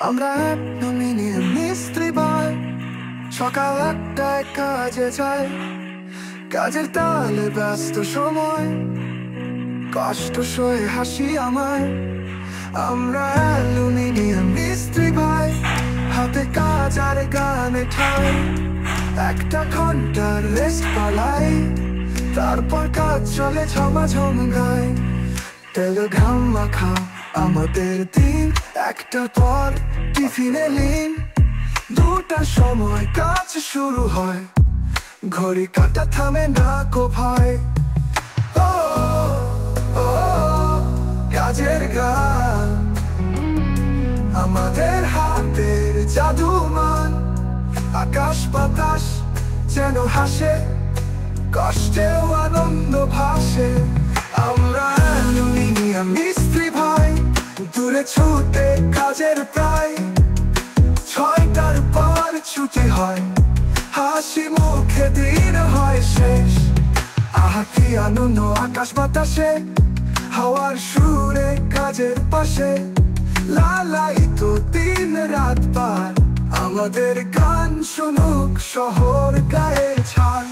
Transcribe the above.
আমরা এক মিনিয়ে মিস্ত্রি ভাই, সকাল 8টায় কাজে যাই। কাজের তালে ব্যস্ত সময়, কষ্ট সয়ে হাসি আমায়। আমরা অ্যালুমিনিয়াম মিস্ত্রি ভাই, হাতে কাজ আর গানে ঠাই। 1 ঘন্টার রেস্ট পালাই, তারপর কাজ চলে ঝমাঝম গায়। তেলে ঘাম মাখা আমাদের দিন, 1টার পর টিফিনে লিন। 2টার সময় কাজ শুরু হয়, ঘড়ি কাটা থামে না কো ভাই। ও ও কাজের গান, আমাদের হাতের জাদুমান। আকাশ বাতাস যেন হাসে, কষ্টেও আনন্দ ভাসে। আমরা অ্যালুমিনিয়াম মিস্ত্রি ভাই, দূরে ছুটে কাজের প্রায়। 6টার পর ছুটি হয়, হাসি মুখে দিন হয় শেষ। আহা কি আনন্দ আকাশ বাতাসে, হাওয়ার সুরে কাজের পাশে। লালাই তো দিন রাত পার, আমাদের গান শুনুক শহর গায়ে ছাড়।